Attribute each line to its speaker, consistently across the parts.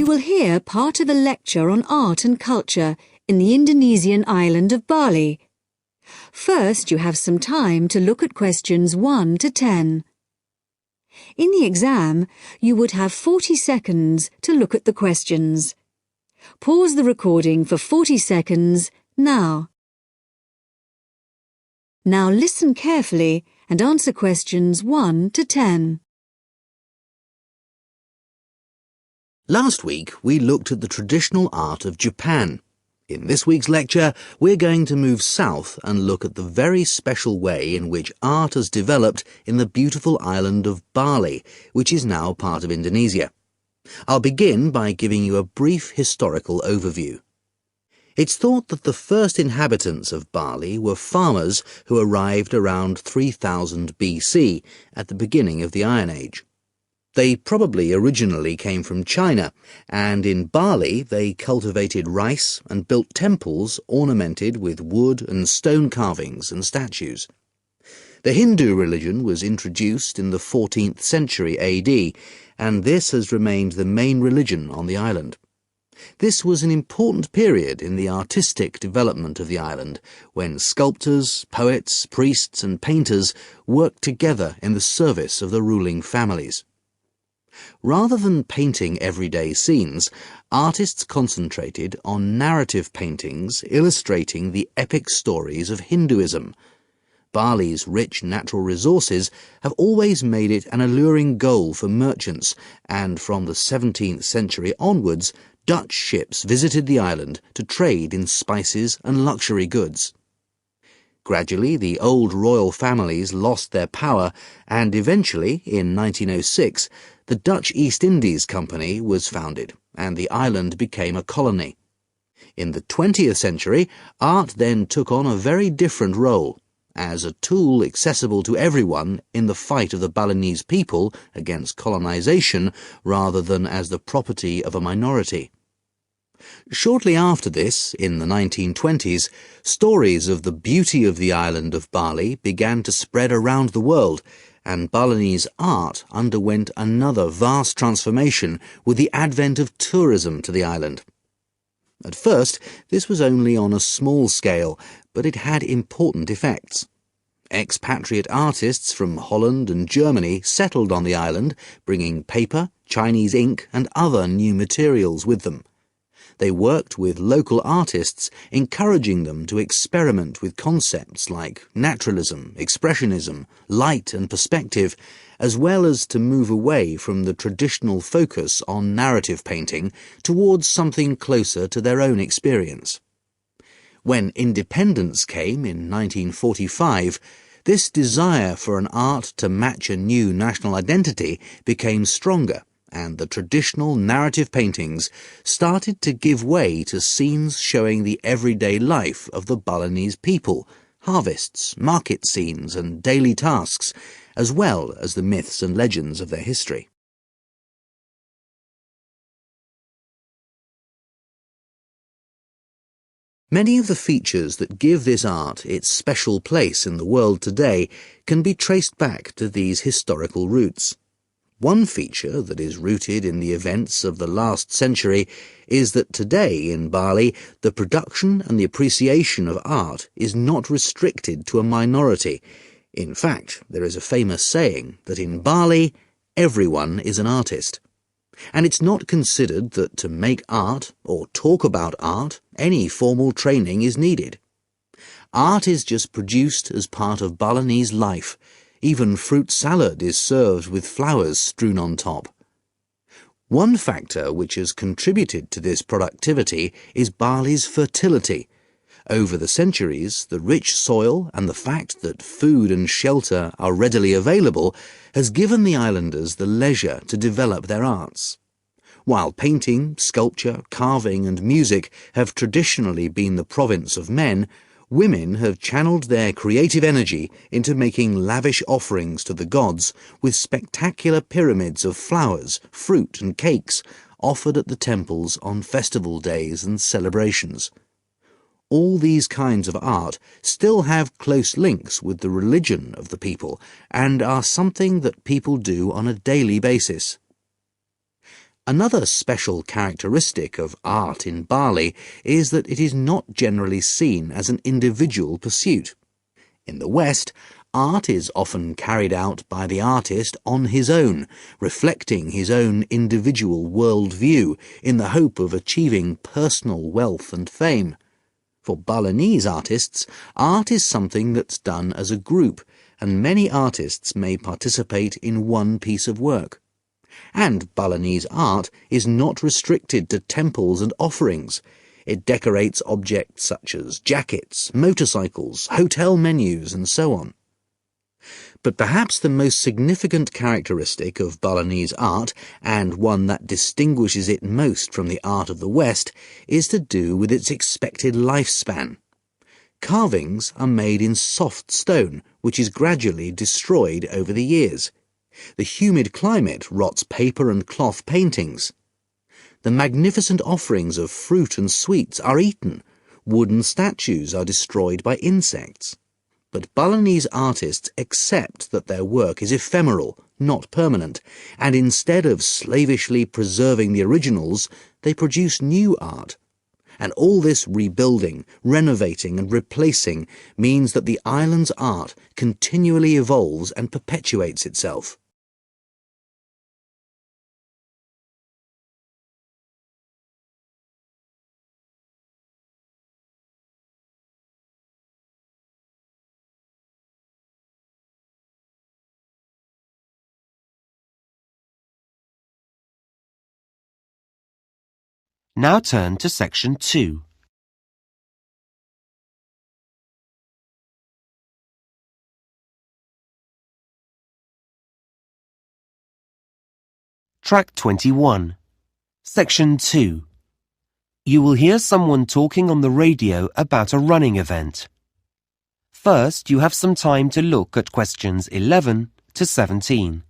Speaker 1: will hear part of a lecture on art and culture in the Indonesian island of Bali. First, you have some time to look at questions 1 to 10. In the exam, you would have 40 seconds to look at the questions. Pause the recording for 40 seconds now. Now listen carefully and answer questions 1 to 10.
Speaker 2: Last week, we looked at the traditional art of Japan. In this week's lecture, we're going to move south and look at the very special way in which art has developed in the beautiful island of Bali, which is now part of Indonesia. I'll begin by giving you a brief historical overview. It's thought that the first inhabitants of Bali were farmers who arrived around 3000 BC, at the beginning of the Iron Age. They probably originally came from China, and in Bali they cultivated rice and built temples ornamented with wood and stone carvings and statues. The Hindu religion was introduced in the 14th century AD, and this has remained the main religion on the island. This was an important period in the artistic development of the island, when sculptors, poets, priests and painters worked together in the service of the ruling families. Rather than painting everyday scenes, artists concentrated on narrative paintings illustrating the epic stories of Hinduism. Bali's rich natural resources have always made it an alluring goal for merchants, and from the 17th century onwards, Dutch ships visited the island to trade in spices and luxury goods. Gradually, the old royal families lost their power, and eventually, in 1906, the Dutch East Indies Company was founded, and the island became a colony. In the 20th century, art then took on a very different role, as a tool accessible to everyone in the fight of the Balinese people against colonization, rather than as the property of a minority. Shortly after this, in the 1920s, stories of the beauty of the island of Bali began to spread around the world, and Balinese art underwent another vast transformation with the advent of tourism to the island. At first, this was only on a small scale, but it had important effects. Expatriate artists from Holland and Germany settled on the island, bringing paper, Chinese ink and other new materials with them. They worked with local artists, encouraging them to experiment with concepts like naturalism, expressionism, light and perspective, as well as to move away from the traditional focus on narrative painting towards something closer to their own experience. When independence came in 1945, this desire for an art to match a new national identity became stronger, and the traditional narrative paintings started to give way to scenes showing the everyday life of the Balinese people, harvests, market scenes and daily tasks, as well as the myths and legends of their history. Many of the features that give this art its special place in the world today can be traced back to these historical roots. One feature that is rooted in the events of the last century is that today in Bali, the production and the appreciation of art is not restricted to a minority. In fact, there is a famous saying that in Bali, everyone is an artist. And it's not considered that to make art or talk about art, any formal training is needed. Art is just produced as part of Balinese life. Even fruit salad is served with flowers strewn on top. One factor which has contributed to this productivity is Bali's fertility. Over the centuries, the rich soil and the fact that food and shelter are readily available has given the islanders the leisure to develop their arts. While painting, sculpture, carving and music have traditionally been the province of men, women have channeled their creative energy into making lavish offerings to the gods with spectacular pyramids of flowers, fruit and cakes offered at the temples on festival days and celebrations. All these kinds of art still have close links with the religion of the people and are something that people do on a daily basis. Another special characteristic of art in Bali is that it is not generally seen as an individual pursuit. In the West, art is often carried out by the artist on his own, reflecting his own individual worldview in the hope of achieving personal wealth and fame. For Balinese artists, art is something that's done as a group, and many artists may participate in one piece of work. And Balinese art is not restricted to temples and offerings. It decorates objects such as jackets, motorcycles, hotel menus, and so on. But perhaps the most significant characteristic of Balinese art, and one that distinguishes it most from the art of the West, is to do with its expected lifespan. Carvings are made in soft stone, which is gradually destroyed over the years. The humid climate rots paper and cloth paintings. The magnificent offerings of fruit and sweets are eaten. Wooden statues are destroyed by insects. But Balinese artists accept that their work is ephemeral, not permanent, and instead of slavishly preserving the originals, they produce new art. And all this rebuilding, renovating and replacing means that the island's art continually evolves and perpetuates itself.
Speaker 3: Now turn to section 2. Track 21. Section 2. You will hear someone talking on the radio about a running event. First, you have some time to look at questions 11 to 17.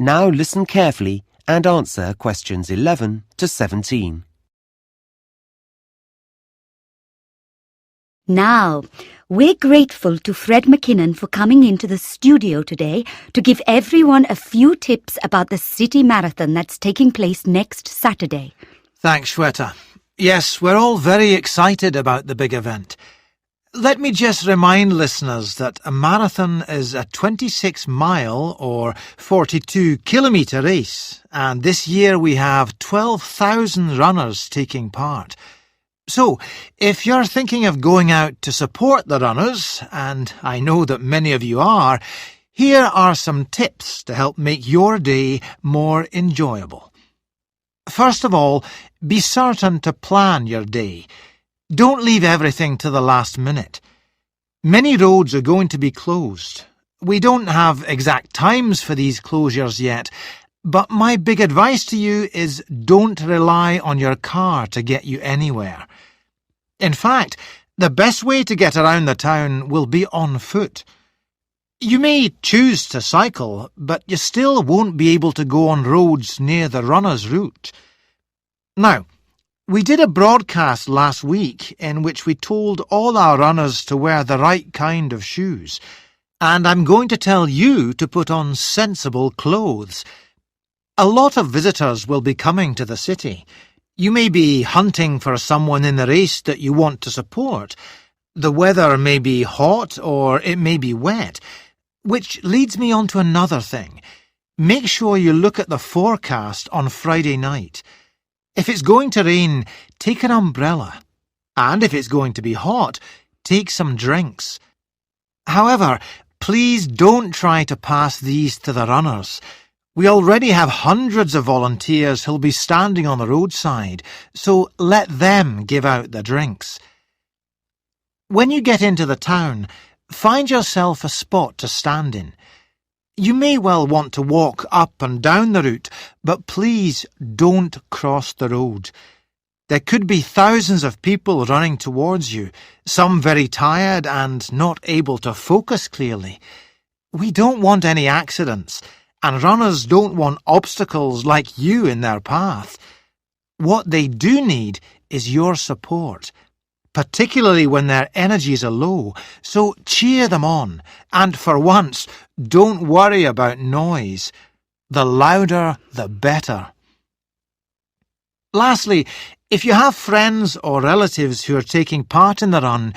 Speaker 3: Now listen carefully and answer questions 11 to 17.
Speaker 4: Now, we're grateful to Fred McKinnon for coming into the studio today to give everyone a few tips about the city marathon that's taking place next Saturday.
Speaker 5: Thanks, Shweta. Yes, we're all very excited about the big event. Let me just remind listeners that a marathon is a 26-mile or 42-kilometre race, and this year we have 12,000 runners taking part. So, if you're thinking of going out to support the runners, and I know that many of you are, here are some tips to help make your day more enjoyable. First of all, be certain to plan your day. Don't leave everything to the last minute. Many roads are going to be closed. We don't have exact times for these closures yet, but my big advice to you is don't rely on your car to get you anywhere. In fact, the best way to get around the town will be on foot. You may choose to cycle, but you still won't be able to go on roads near the runner's route. Now, we did a broadcast last week in which we told all our runners to wear the right kind of shoes, and I'm going to tell you to put on sensible clothes. A lot of visitors will be coming to the city. You may be hunting for someone in the race that you want to support. The weather may be hot or it may be wet, which leads me on to another thing. Make sure you look at the forecast on Friday night. If it's going to rain, take an umbrella. And if it's going to be hot, take some drinks. However, please don't try to pass these to the runners. We already have hundreds of volunteers who'll be standing on the roadside, so let them give out the drinks. When you get into the town, find yourself a spot to stand in. You may well want to walk up and down the route, but please don't cross the road. There could be thousands of people running towards you, some very tired and not able to focus clearly. We don't want any accidents, and runners don't want obstacles like you in their path. What they do need is your support, particularly when their energies are low, so cheer them on, and for once, don't worry about noise. The louder, the better. Lastly, if you have friends or relatives who are taking part in the run,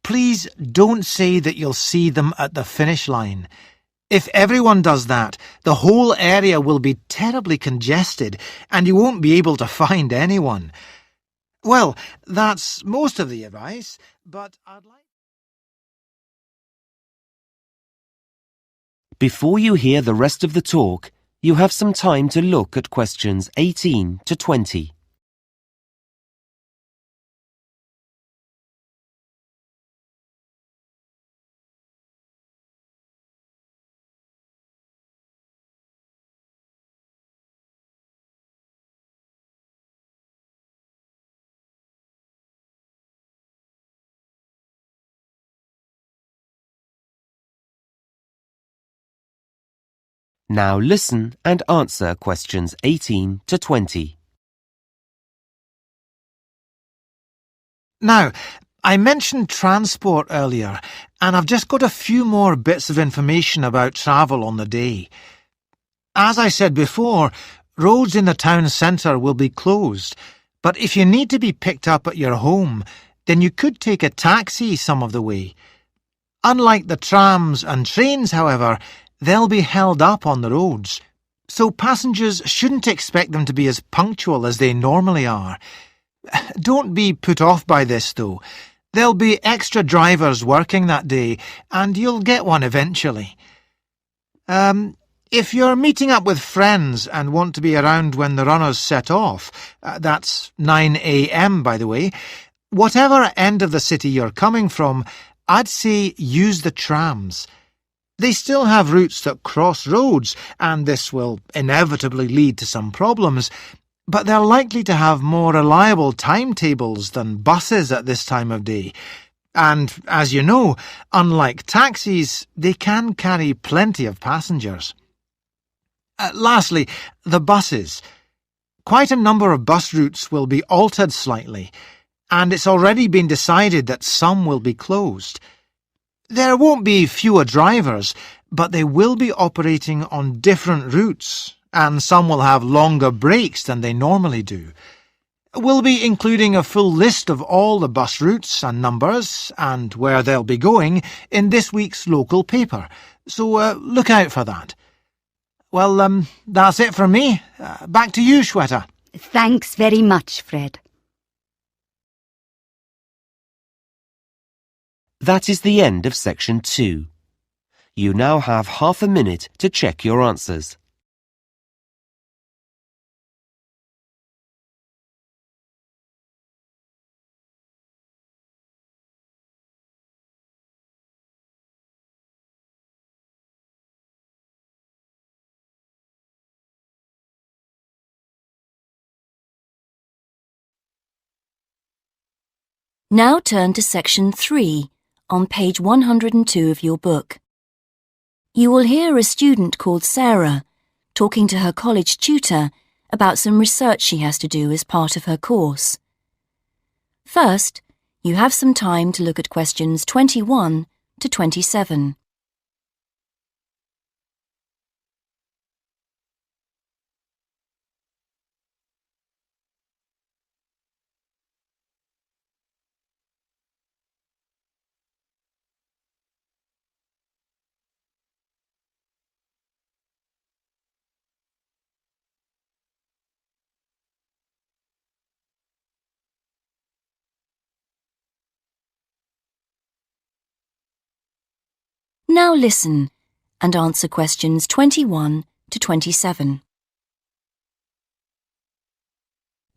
Speaker 5: please don't say that you'll see them at the finish line. If everyone does that, the whole area will be terribly congested and you won't be able to find anyone. Well, that's most of the advice, but I'd like...
Speaker 3: Before you hear the rest of the talk, you have some time to look at questions 18 to 20. Now listen and answer questions 18 to 20.
Speaker 5: Now, I mentioned transport earlier, and I've just got a few more bits of information about travel on the day. As I said before, roads in the town centre will be closed, but if you need to be picked up at your home, then you could take a taxi some of the way. Unlike the trams and trains, however, they'll be held up on the roads, so passengers shouldn't expect them to be as punctual as they normally are. Don't be put off by this, though. There'll be extra drivers working that day, and you'll get one eventually. If you're meeting up with friends and want to be around when the runners set off, that's 9 a.m. by the way, whatever end of the city you're coming from, I'd say use the trams. They still have routes that cross roads, and this will inevitably lead to some problems, but they're likely to have more reliable timetables than buses at this time of day. And, as you know, unlike taxis, they can carry plenty of passengers. Lastly, the buses. Quite a number of bus routes will be altered slightly, and it's already been decided that some will be closed. There won't be fewer drivers, but they will be operating on different routes, and some will have longer breaks than they normally do. We'll be including a full list of all the bus routes and numbers, and where they'll be going, in this week's local paper, so look out for that. Well, that's it from me. Back to you, Shweta.
Speaker 4: Thanks very much, Fred.
Speaker 3: That is the end of section 2. You now have half a minute to check your answers.
Speaker 6: Now turn to section 3 on page 102 of your book. You will hear a student called Sarah talking to her college tutor about some research she has to do as part of her course. First, you have some time to look at questions 21 to 27. Now listen and answer questions 21 to 27.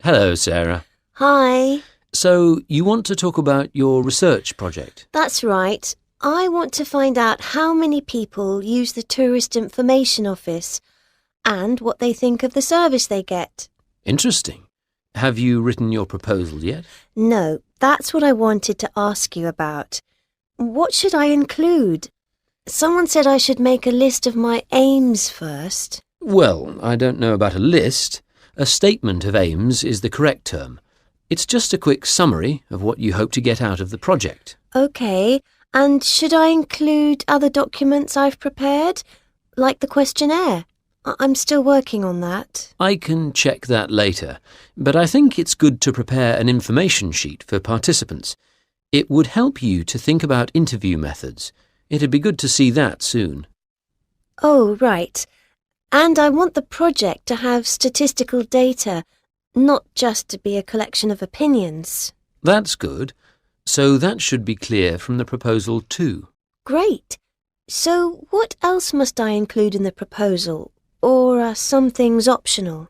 Speaker 7: Hello, Sarah.
Speaker 8: Hi.
Speaker 7: So, you want to talk about your research project?
Speaker 8: That's right. I want to find out how many people use the Tourist Information Office and what they think of the service they get.
Speaker 7: Interesting. Have you written your proposal yet?
Speaker 8: No, that's what I wanted to ask you about. What should I include? Someone said I should make a list of my aims first.
Speaker 7: Well, I don't know about a list. A statement of aims is the correct term. It's just a quick summary of what you hope to get out of the project.
Speaker 8: OK, and should I include other documents I've prepared, like the questionnaire? I'm still working on that.
Speaker 7: I can check that later, but I think it's good to prepare an information sheet for participants. It would help you to think about interview methods. It'd be good to see that soon.
Speaker 8: Oh, right. And I want the project to have statistical data, not just to be a collection of opinions.
Speaker 7: That's good. So that should be clear from the proposal too.
Speaker 8: Great. So what else must I include in the proposal? Or are some things optional?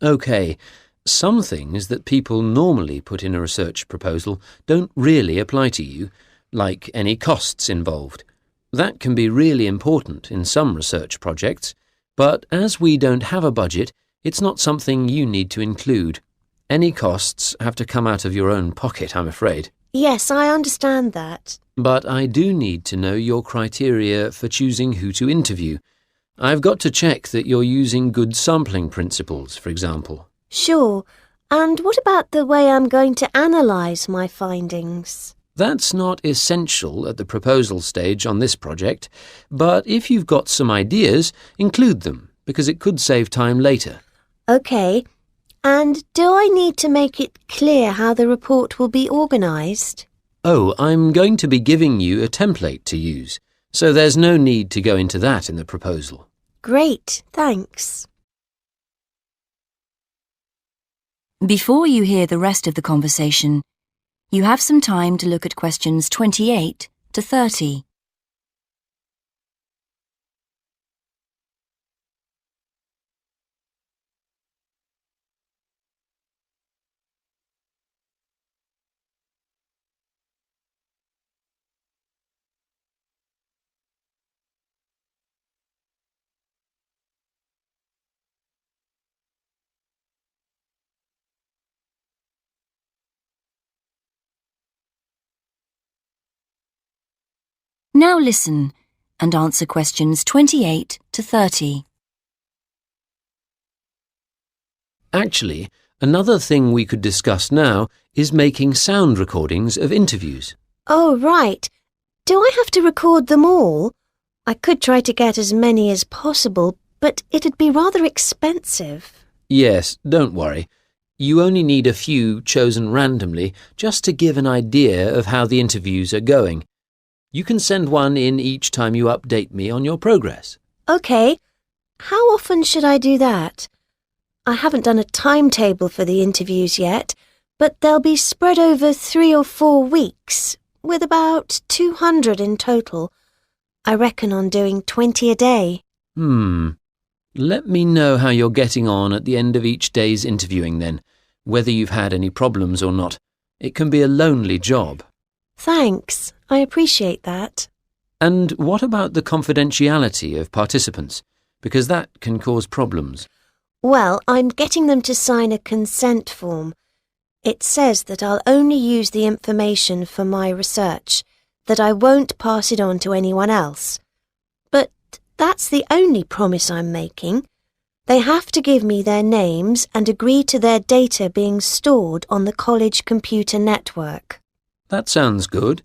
Speaker 7: OK, some things that people normally put in a research proposal don't really apply to you, like any costs involved. That can be really important in some research projects, but as we don't have a budget, it's not something you need to include. Any costs have to come out of your own pocket, I'm afraid.
Speaker 8: Yes, I understand that.
Speaker 7: But I do need to know your criteria for choosing who to interview. I've got to check that you're using good sampling principles, for example.
Speaker 8: Sure. And what about the way I'm going to analyse my findings?
Speaker 7: That's not essential at the proposal stage on this project, but if you've got some ideas, include them, because it could save time later.
Speaker 8: OK. And do I need to make it clear how the report will be organised?
Speaker 7: Oh, I'm going to be giving you a template to use, so there's no need to go into that in the proposal.
Speaker 8: Great, thanks.
Speaker 6: Before you hear the rest of the conversation, you have some time to look at questions 28 to 30. Now listen and answer questions 28 to 30.
Speaker 7: Actually, another thing we could discuss now is making sound recordings of interviews.
Speaker 8: Oh, right. Do I have to record them all? I could try to get as many as possible, but it'd be rather expensive.
Speaker 7: Yes, don't worry. You only need a few chosen randomly just to give an idea of how the interviews are going. You can send one in each time you update me on your progress.
Speaker 8: OK. How often should I do that? I haven't done a timetable for the interviews yet, but they'll be spread over 3 or 4 weeks, with about 200 in total. I reckon on doing 20 a day.
Speaker 7: Let me know how you're getting on at the end of each day's interviewing then, whether you've had any problems or not. It can be a lonely job.
Speaker 8: Thanks. I appreciate that.
Speaker 7: And what about the confidentiality of participants? Because that can cause problems.
Speaker 8: Well, I'm getting them to sign a consent form. It says that I'll only use the information for my research, that I won't pass it on to anyone else. But that's the only promise I'm making. They have to give me their names and agree to their data being stored on the college computer network.
Speaker 7: That sounds good.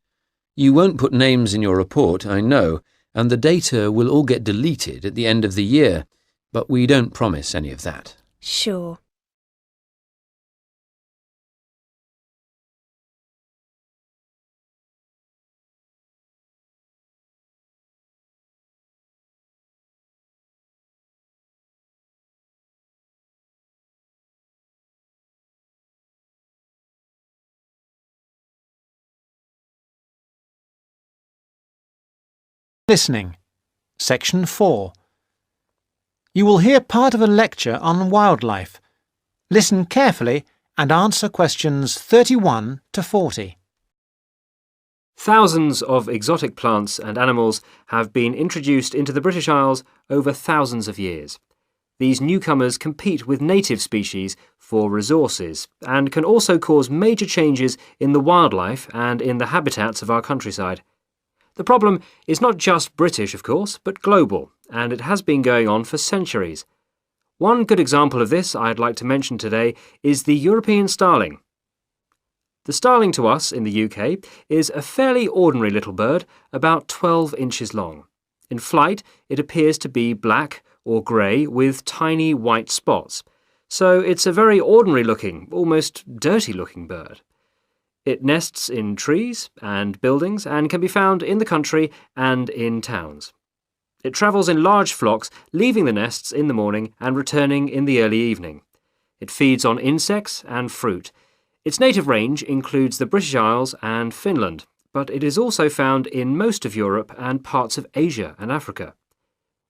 Speaker 7: You won't put names in your report, I know, and the data will all get deleted at the end of the year, but we don't promise any of that.
Speaker 8: Sure.
Speaker 5: Listening. Section 4. You will hear part of a lecture on wildlife. Listen carefully and answer questions 31 to 40.
Speaker 9: Thousands of exotic plants and animals have been introduced into the British Isles over thousands of years. these newcomers compete with native species for resources and can also cause major changes in the wildlife and in the habitats of our countryside. The problem is not just British, of course, but global, and it has been going on for centuries. One good example of this I'd like to mention today is the European starling. The starling to us in the UK is a fairly ordinary little bird, about 12 inches long. In flight, it appears to be black or grey with tiny white spots, so it's a very ordinary-looking, almost dirty-looking bird. It nests in trees and buildings and can be found in the country and in towns. It travels in large flocks, leaving the nests in the morning and returning in the early evening. It feeds on insects and fruit. Its native range includes the British Isles and Finland, but it is also found in most of Europe and parts of Asia and Africa.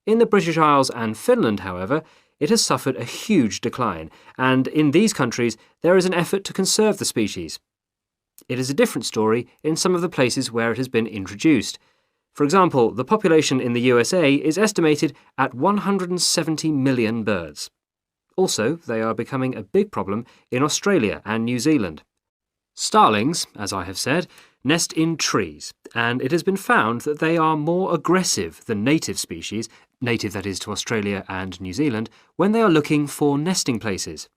Speaker 9: In the British Isles and Finland, however, it has suffered a huge decline, and in these countries there is an effort to conserve the species. It is a different story in some of the places where it has been introduced. For example, the population in the USA is estimated at 170 million birds. Also, they are becoming a big problem in Australia and New Zealand. Starlings, as I have said, nest in trees, and it has been found that they are more aggressive than native species, native that is to Australia and New Zealand, when they are looking for nesting places.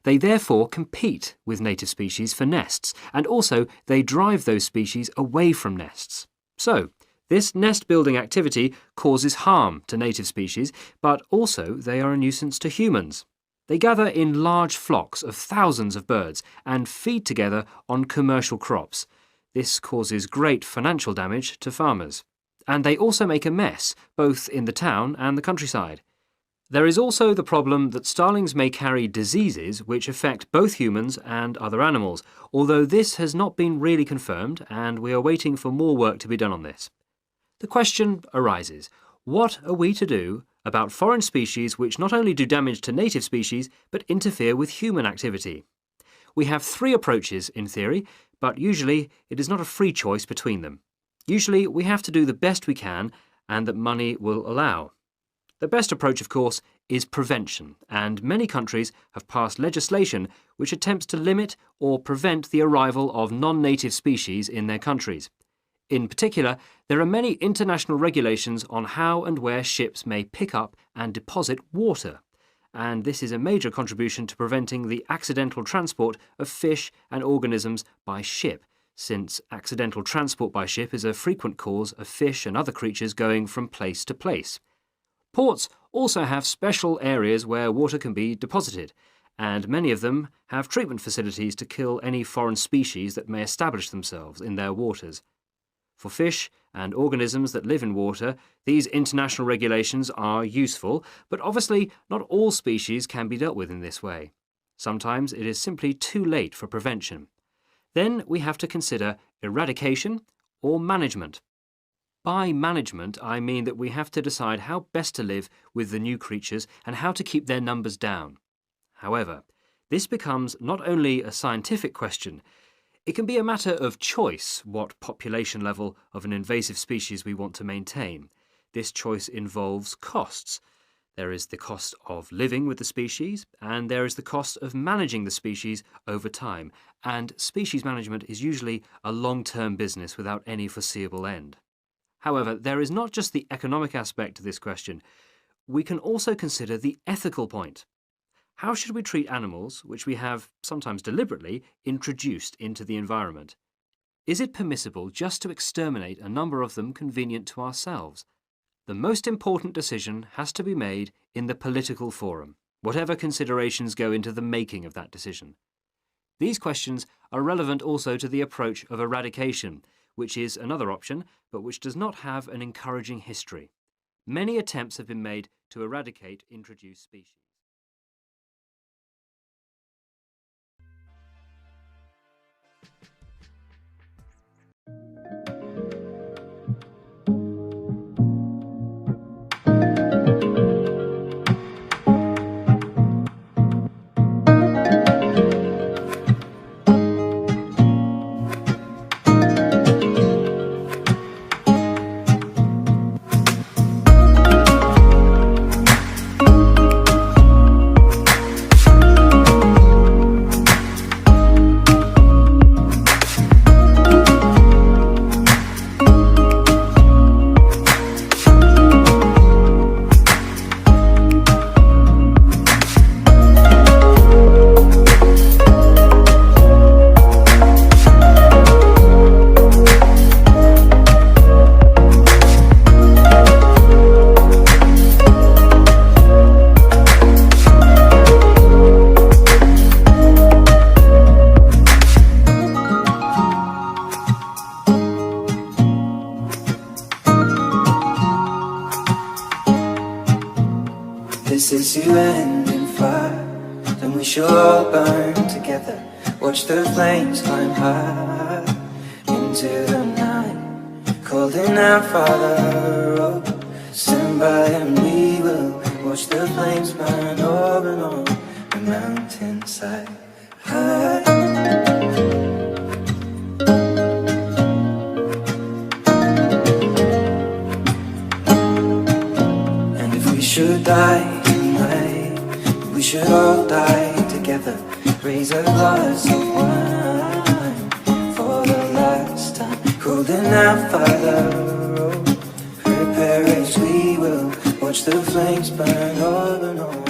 Speaker 9: They therefore compete with native species for nests, and also they drive those species away from nests. So, this nest-building activity causes harm to native species, but also they are a nuisance to humans. They gather in large flocks of thousands of birds and feed together on commercial crops. This causes great financial damage to farmers. And they also make a mess, both in the town and the countryside. There is also the problem that starlings may carry diseases which affect both humans and other animals, although this has not been really confirmed and we are waiting for more work to be done on this. The question arises, what are we to do about foreign species which not only do damage to native species but interfere with human activity? We have three approaches in theory, but usually it is not a free choice between them. Usually we have to do the best we can and that money will allow. The best approach, of course, is prevention, and many countries have passed legislation which attempts to limit or prevent the arrival of non-native species in their countries. In particular, there are many international regulations on how and where ships may pick up and deposit water, and this is a major contribution to preventing the accidental transport of fish and organisms by ship, since accidental transport by ship is a frequent cause of fish and other creatures going from place to place. Ports also have special areas where water can be deposited, and many of them have treatment facilities to kill any foreign species that may establish themselves in their waters. For fish and organisms that live in water, these international regulations are useful, but obviously not all species can be dealt with in this way. Sometimes it is simply too late for prevention. Then we have to consider eradication or management. By management, I mean that we have to decide how best to live with the new creatures and how to keep their numbers down. However, this becomes not only a scientific question, it can be a matter of choice what population level of an invasive species we want to maintain. This choice involves costs. There is the cost of living with the species, and there is the cost of managing the species over time, and species management is usually a long-term business without any foreseeable end. However, there is not just the economic aspect to this question. We can also consider the ethical point. How should we treat animals which we have, sometimes deliberately, introduced into the environment? Is it permissible just to exterminate a number of them convenient to ourselves? The most important decision has to be made in the political forum, whatever considerations go into the making of that decision. These questions are relevant also to the approach of eradication, which is another option, but which does not have an encouraging history. Many attempts have been made to eradicate introduced species.
Speaker 10: to end in fire, then we shall all burn together. Watch the flames climb high into the night, calling out, Father, oh, stand by and we will watch the flames burn over and on the mountainside. And if we should die tonight, we should all die together. Raise a glass of wine for the last time, holding out, Father, oh, prepare as we will watch the flames burn over and over.